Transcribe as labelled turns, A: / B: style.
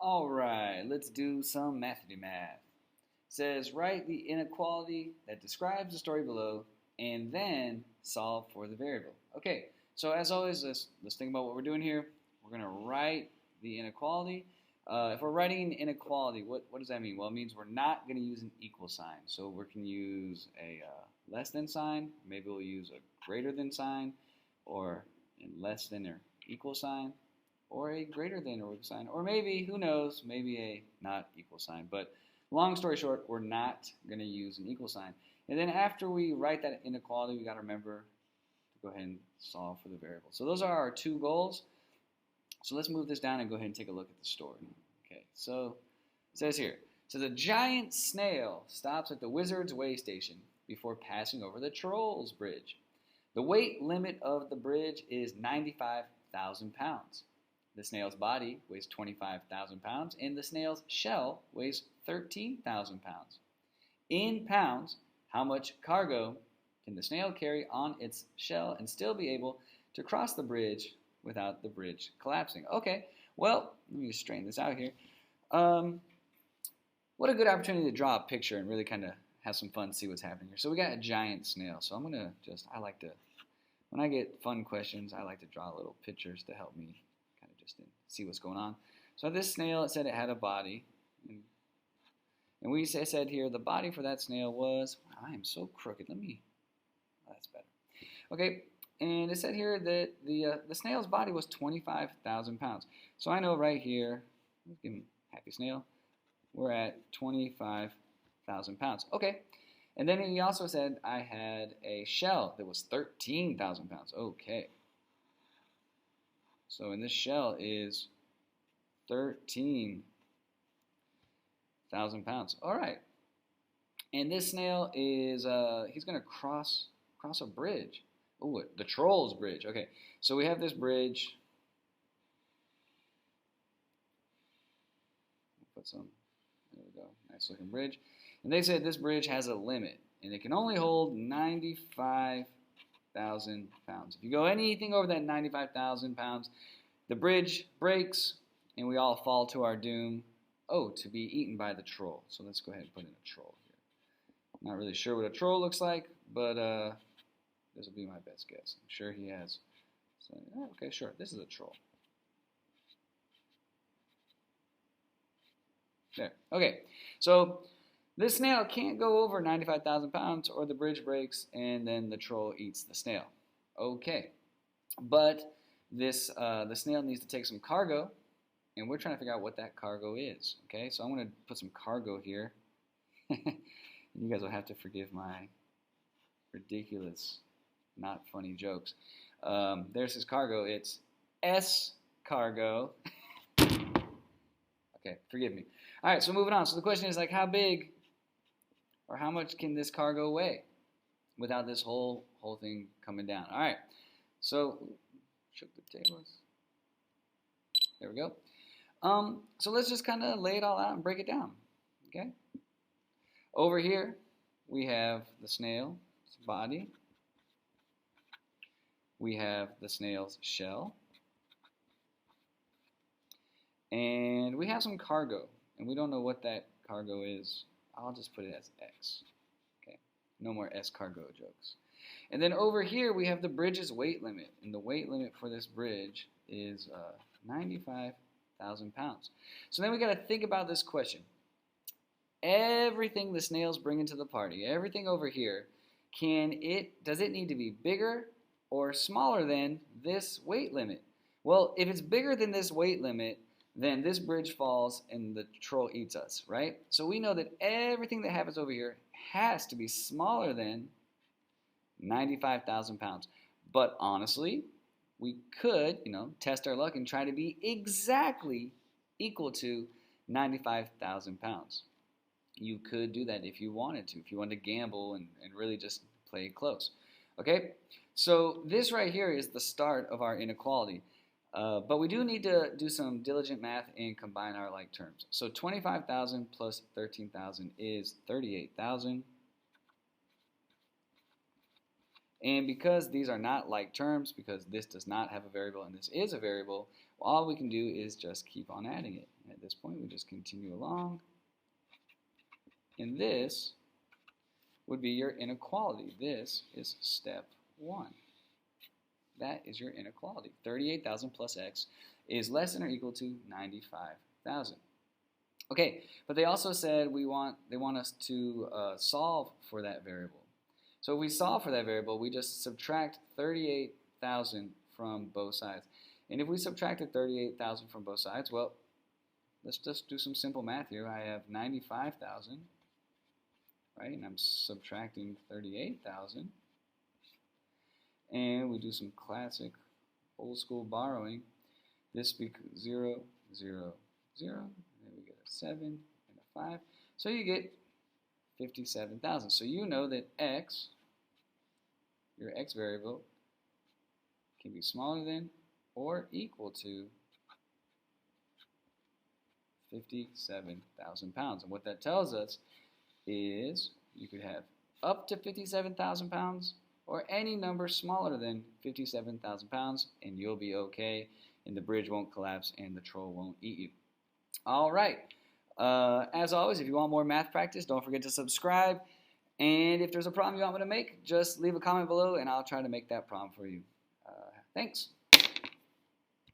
A: All right, let's do some Mathity-Math. Says write the inequality that describes the story below and then solve for the variable. Okay, so as always, let's think about what we're doing here. We're going to write the inequality. If we're writing an inequality, what does that mean? Well, it means we're not going to use an equal sign. So we can use a less than sign. Maybe we'll use a greater than sign, or a less than or equal sign, or a greater than or equal sign, or maybe, who knows, maybe a not equal sign. But long story short, we're not going to use an equal sign. And then after we write that inequality, we got to remember to go ahead and solve for the variable. So those are our two goals. So let's move this down and go ahead and take a look at the story. Okay, so it says here, a giant snail stops at the Wizard's Way station before passing over the Troll's Bridge. The weight limit of the bridge is 95,000 pounds. The snail's body weighs 25,000 pounds, and the snail's shell weighs 13,000 pounds. In pounds, how much cargo can the snail carry on its shell and still be able to cross the bridge without the bridge collapsing? Okay, well, let me just straighten this out here. What a good opportunity to draw a picture and really kind of have some fun, see what's happening here. So we got a giant snail. So I'm going to when I get fun questions, I like to draw little pictures to help me just to see what's going on. So this snail, it said it had a body. And we said here the body for that snail was, wow, I am so crooked. That's better. Okay, and it said here that the snail's body was 25,000 pounds. So I know right here, let's give him happy snail, we're at 25,000 pounds. Okay, and then he also said I had a shell that was 13,000 pounds. Okay. So in this shell is 13,000 pounds. All right. And this snail is, he's going to cross a bridge. Oh, the Troll's Bridge. Okay. So we have this bridge. Put some, there we go. Nice looking bridge. And they said this bridge has a limit, and it can only hold 95,000 pounds. If you go anything over that 95,000 pounds, the bridge breaks and we all fall to our doom. Oh, to be eaten by the troll. So let's go ahead and put in a troll here. Not really sure what a troll looks like, but this will be my best guess. I'm sure he has. So, okay, sure. This is a troll. There. Okay. So this snail can't go over 95,000 pounds or the bridge breaks and then the troll eats the snail. Okay. But the snail needs to take some cargo, and we're trying to figure out what that cargo is. Okay, so I'm going to put some cargo here. You guys will have to forgive my ridiculous, not funny jokes. There's his cargo. It's S cargo. Okay, forgive me. All right, so moving on. So the question is, like, how big or how much can this cargo weigh without this whole thing coming down? All right, so shook the tables. There we go. So let's just kind of lay it all out and break it down. Okay. Over here we have the snail's body. We have the snail's shell. And we have some cargo. And we don't know what that cargo is. I'll just put it as X. Okay. No more S cargo jokes. And then over here we have the bridge's weight limit. And the weight limit for this bridge is 95,000 pounds. So then we got to think about this question. Everything the snails bring into the party, everything over here, does it need to be bigger or smaller than this weight limit? Well, if it's bigger than this weight limit, then this bridge falls and the troll eats us, right? So we know that everything that happens over here has to be smaller than 95,000 pounds. But honestly, we could, test our luck and try to be exactly equal to 95,000 pounds. You could do that if you wanted to, if you wanted to gamble and really just play it close. Okay, so this right here is the start of our inequality. But we do need to do some diligent math and combine our like terms. So 25,000 plus 13,000 is 38,000. And because these are not like terms, because this does not have a variable and this is a variable, all we can do is just keep on adding it. this point, we just continue along. And this would be your inequality. This is step 1. That is your inequality. 38,000 plus x is less than or equal to 95,000. Okay, but they also said they want us to solve for that variable. So if we solve for that variable, we just subtract 38,000 from both sides. And if we subtracted 38,000 from both sides, well, let's just do some simple math here. I have 95,000, right? And I'm subtracting 38,000. And we do some classic old school borrowing. This becomes 0, 0, 0. And then we get a 7 and a 5. So you get 57,000. So you know that x, your x variable, can be smaller than or equal to 57,000 pounds. And what that tells us is you could have up to 57,000 pounds or any number smaller than 57,000 pounds, and you'll be okay, and the bridge won't collapse, and the troll won't eat you. All right. As always, if you want more math practice, don't forget to subscribe. And if there's a problem you want me to make, just leave a comment below, and I'll try to make that problem for you. Thanks.